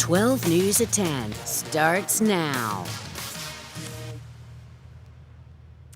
12 News at 10 starts now.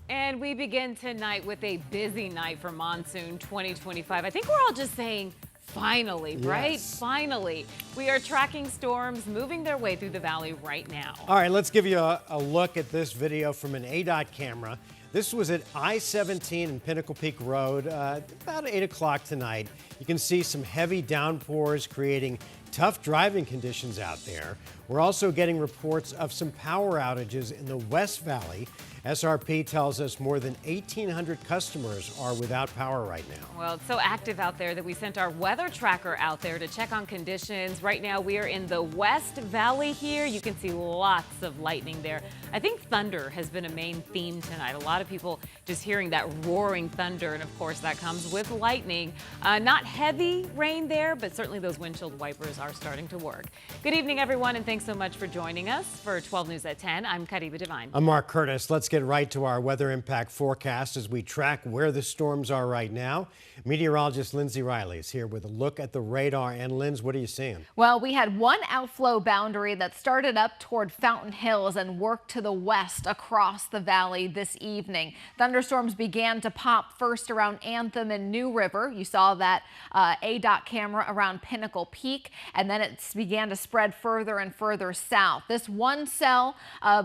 And we begin tonight with a busy night for Monsoon 2025. I think we're all just saying, finally, right? Yes. Finally. We are tracking storms moving their way through the valley right now. All right, let's give you a look at this video from an ADOT camera. This was at I-17 and Pinnacle Peak Road about 8 o'clock tonight. You can see some heavy downpours creating tough driving conditions out there. We're also getting reports of some power outages in the West Valley. SRP tells us more than 1,800 customers are without power right now. Well, it's so active out there that we sent our weather tracker out there to check on conditions. Right now, we are in the West Valley here. You can see lots of lightning there. I think thunder has been a main theme tonight. A lot of people just hearing that roaring thunder, and of course, that comes with lightning. Not heavy rain there, but certainly those windshield wipers are starting to work. Good evening, everyone, and thanks so much for joining us for 12 News at 10. I'm Kariba Devine. I'm Mark Curtis. Let's get right to our weather impact forecast as we track where the storms are right now. Meteorologist Lindsay Riley is here with a look at the radar. And Linz, what are you seeing? Well, we had one outflow boundary that started up toward Fountain Hills and worked to the west across the valley this evening. Thunderstorms began to pop first around Anthem and New River. You saw that ADOT camera around Pinnacle Peak, and then it began to spread further and further south. This one cell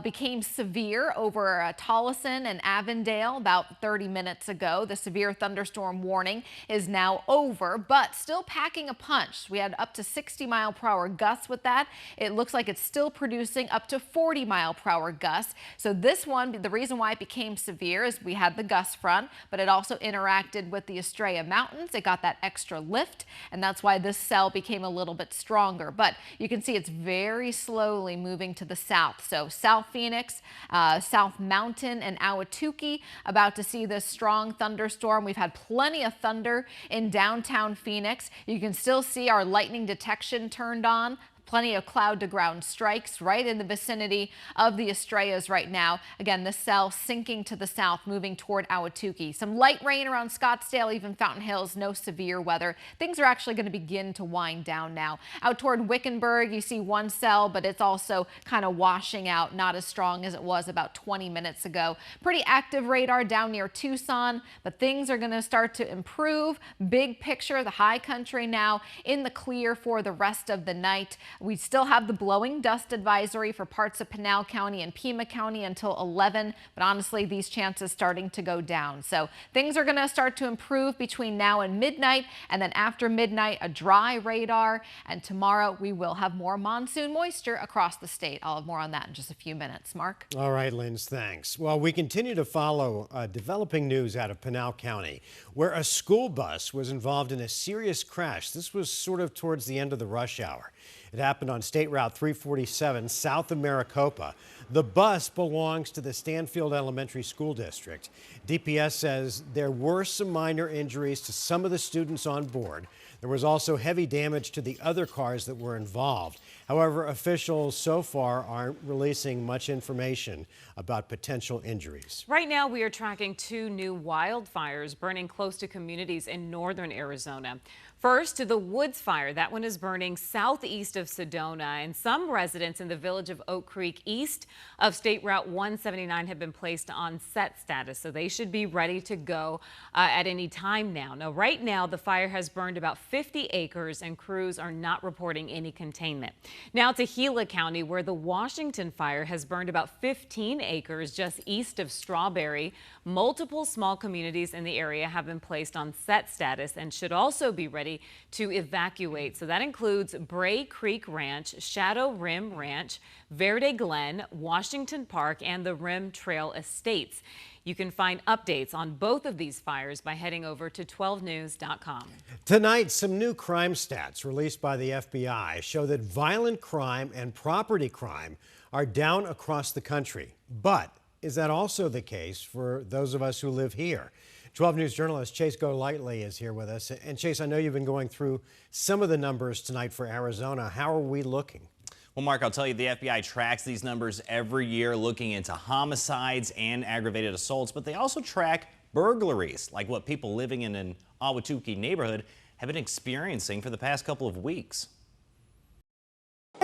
became severe over Tolleson and Avondale about 30 minutes ago. The severe thunderstorm warning is now over, but still packing a punch. We had up to 60-mile-per-hour gusts with that. It looks like it's still producing up to 40-mile-per-hour gusts. So this one, the reason why it became severe is we had the gust front, but it also interacted with the Estrella Mountains. It got that extra lift, and that's why this cell became a little bit stronger. But you can see it's very slowly moving to the south. So South Phoenix, South Mountain, and Ahwatukee about to see this strong thunderstorm. We've had plenty of thunder in downtown Phoenix. You can still see our lightning detection turned on. Plenty of cloud to ground strikes right in the vicinity of the Estrellas right now. Again, this cell sinking to the south, moving toward Ahwatukee. Some light rain around Scottsdale, even Fountain Hills, no severe weather. Things are actually going to begin to wind down now. Out toward Wickenburg, you see one cell, but it's also kind of washing out, not as strong as it was about 20 minutes ago. Pretty active radar down near Tucson, but things are going to start to improve. Big picture, the high country now in the clear for the rest of the night. We still have the blowing dust advisory for parts of Pinal County and Pima County until 11, but honestly, these chances starting to go down. So things are going to start to improve between now and midnight, and then after midnight, a dry radar. And tomorrow, we will have more monsoon moisture across the state. I'll have more on that in just a few minutes. Mark? All right, Linz, thanks. Well, we continue to follow developing news out of Pinal County, where a school bus was involved in a serious crash. This was sort of towards the end of the rush hour. It happened on State Route 347 south of Maricopa. The bus belongs to the Stanfield Elementary School District. DPS says there were some minor injuries to some of the students on board. There was also heavy damage to the other cars that were involved. However, officials so far aren't releasing much information about potential injuries. Right now, we are tracking two new wildfires burning close to communities in northern Arizona. First, to the Woods Fire. That one is burning southeast of Sedona, and some residents in the village of Oak Creek east of State Route 179 have been placed on set status, so they should be ready to go at any time now. Now, right now, the fire has burned about 50 acres, and crews are not reporting any containment. Now to Gila County, where the Washington fire has burned about 15 acres just east of Strawberry. Multiple small communities in the area have been placed on set status and should also be ready to evacuate. So that includes Bray Creek Ranch, Shadow Rim Ranch, Verde Glen, Washington Park, and the Rim Trail Estates. You can find updates on both of these fires by heading over to 12news.com. Tonight, some new crime stats released by the FBI show that violent crime and property crime are down across the country. But is that also the case for those of us who live here? 12 News journalist Chase Golightly is here with us. And Chase, I know you've been going through some of the numbers tonight for Arizona. How are we looking? Well, Mark, I'll tell you, the FBI tracks these numbers every year, looking into homicides and aggravated assaults, but they also track burglaries, like what people living in an Ahwatukee neighborhood have been experiencing for the past couple of weeks.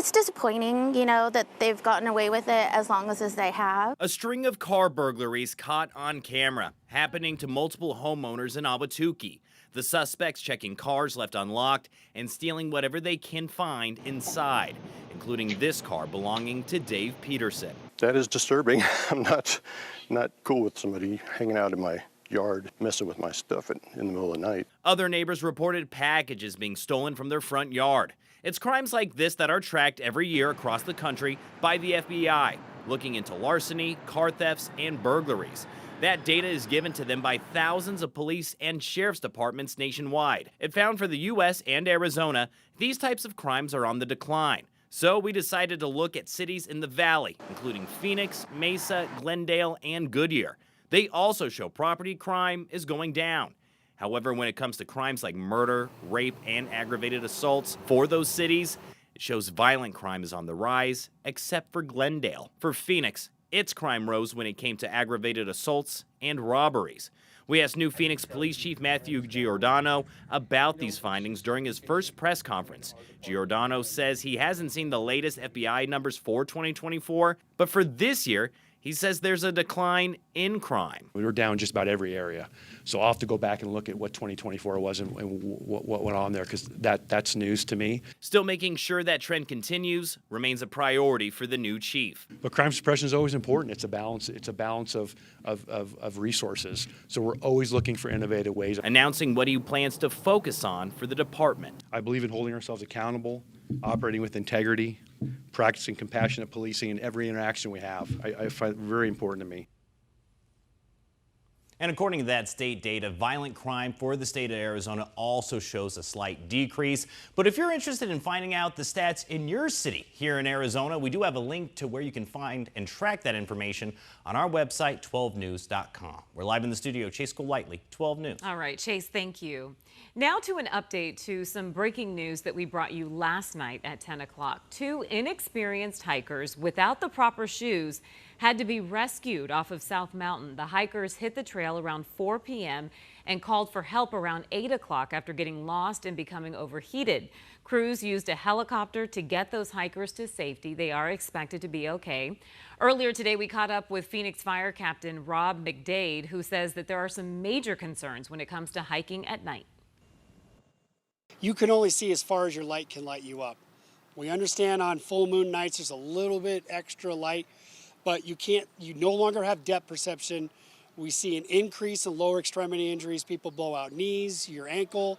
It's disappointing, you know, that they've gotten away with it as long as they have. A string of car burglaries caught on camera, happening to multiple homeowners in Ahwatukee. The suspects checking cars left unlocked and stealing whatever they can find inside, including this car belonging to Dave Peterson. That is disturbing. I'm not cool with somebody hanging out in my yard, messing with my stuff in the middle of the night. Other neighbors reported packages being stolen from their front yard. It's crimes like this that are tracked every year across the country by the FBI, looking into larceny, car thefts, and burglaries. That data is given to them by thousands of police and sheriff's departments nationwide. It found for the U.S. and Arizona, these types of crimes are on the decline. So we decided to look at cities in the valley, including Phoenix, Mesa, Glendale, and Goodyear. They also show property crime is going down. However, when it comes to crimes like murder, rape, and aggravated assaults for those cities, it shows violent crime is on the rise, except for Glendale. For Phoenix, its crime rose when it came to aggravated assaults and robberies. We asked new Phoenix Police Chief Matthew Giordano about these findings during his first press conference. Giordano says he hasn't seen the latest FBI numbers for 2024, but for this year, he says there's a decline in crime. We were down just about every area. So I'll have to go back and look at what 2024 was and what went on there, because that's news to me. Still making sure that trend continues remains a priority for the new chief. But crime suppression is always important. It's a balance. It's a balance of resources. So we're always looking for innovative ways. Announcing what he plans to focus on for the department. I believe in holding ourselves accountable, operating with integrity, practicing compassionate policing in every interaction we have. I find it very important to me. And according to that state data, violent crime for the state of Arizona also shows a slight decrease. But if you're interested in finding out the stats in your city here in Arizona, we do have a link to where you can find and track that information on our website, 12news.com. We're live in the studio. Chase Golightly, 12 News. All right, Chase, thank you. Now to an update to some breaking news that we brought you last night at 10 o'clock. Two inexperienced hikers without the proper shoes had to be rescued off of South Mountain. The hikers hit the trail around 4 p.m. and called for help around 8 o'clock after getting lost and becoming overheated. Crews used a helicopter to get those hikers to safety. They are expected to be okay. Earlier today, we caught up with Phoenix Fire Captain Rob McDade, who says that there are some major concerns when it comes to hiking at night. You can only see as far as your light can light you up. We understand on full moon nights there's a little bit extra light, but you no longer have depth perception. We see an increase in lower extremity injuries. People blow out knees, your ankle,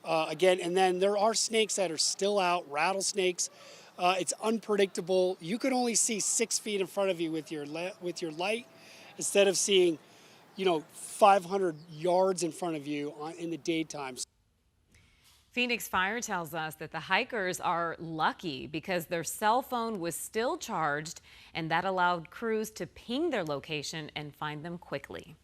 again, and then there are snakes that are still out, rattlesnakes. It's unpredictable. You can only see 6 feet in front of you with your light instead of seeing, 500 yards in front of you in the daytime. Phoenix Fire tells us that the hikers are lucky because their cell phone was still charged, and that allowed crews to ping their location and find them quickly.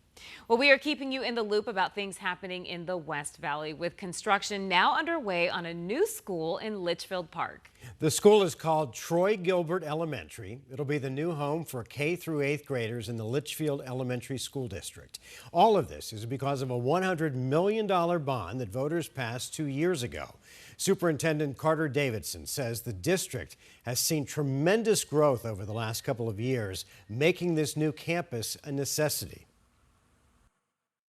Well, we are keeping you in the loop about things happening in the West Valley, with construction now underway on a new school in Litchfield Park. The school is called Troy Gilbert Elementary. It'll be the new home for K through 8th graders in the Litchfield Elementary School District. All of this is because of a $100 million bond that voters passed 2 years ago. Superintendent Carter Davidson says the district has seen tremendous growth over the last couple of years, making this new campus a necessity.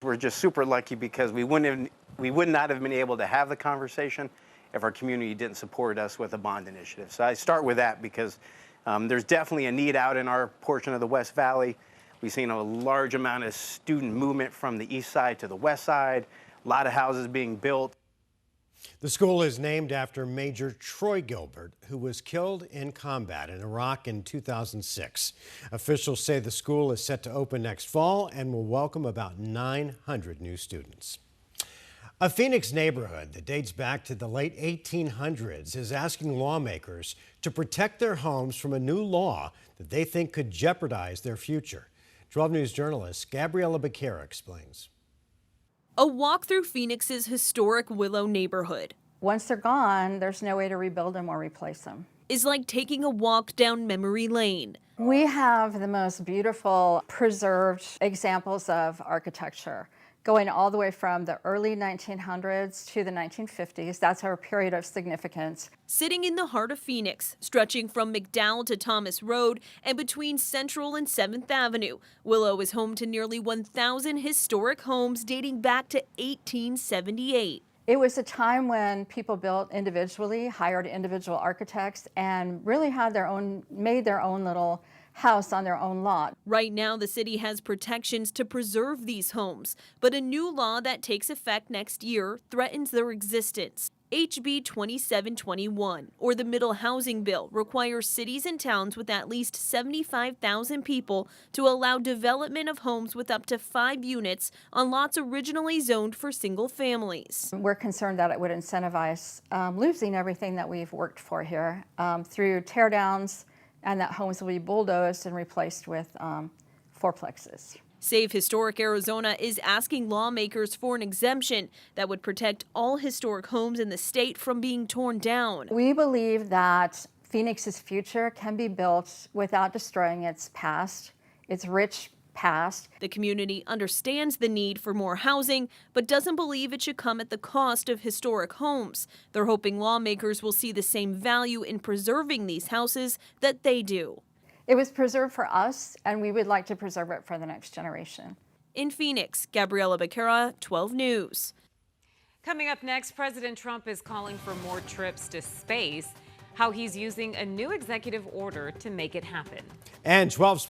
We're just super lucky because we would not have been able to have the conversation if our community didn't support us with a bond initiative. So I start with that because there's definitely a need out in our portion of the West Valley. We've seen a large amount of student movement from the east side to the west side, a lot of houses being built. The school is named after Major Troy Gilbert, who was killed in combat in Iraq in 2006. Officials say the school is set to open next fall and will welcome about 900 new students. A Phoenix neighborhood that dates back to the late 1800s is asking lawmakers to protect their homes from a new law that they think could jeopardize their future. 12 News journalist Gabriella Becerra explains. A walk through Phoenix's historic Willow neighborhood. Once they're gone, there's no way to rebuild them or replace them. Is like taking a walk down memory lane. We have the most beautiful preserved examples of architecture going all the way from the early 1900s to the 1950s. That's our period of significance. Sitting in the heart of Phoenix, stretching from McDowell to Thomas Road and between Central and 7th Avenue, Willow is home to nearly 1,000 historic homes dating back to 1878. It was a time when people built individually, hired individual architects, and really had made their own little house on their own lot. Right now, the city has protections to preserve these homes, but a new law that takes effect next year threatens their existence. HB 2721, or the Middle Housing Bill, requires cities and towns with at least 75,000 people to allow development of homes with up to 5 units on lots originally zoned for single families. We're concerned that it would incentivize losing everything that we've worked for here through tear downs, and that homes will be bulldozed and replaced with fourplexes. Save Historic Arizona is asking lawmakers for an exemption that would protect all historic homes in the state from being torn down. We believe that Phoenix's future can be built without destroying its past, its rich past. The community understands the need for more housing, but doesn't believe it should come at the cost of historic homes. They're hoping lawmakers will see the same value in preserving these houses that they do. It was preserved for us, and we would like to preserve it for the next generation. In Phoenix, Gabriela Becerra, 12 News. Coming up next, President Trump is calling for more trips to space, how he's using a new executive order to make it happen. And 12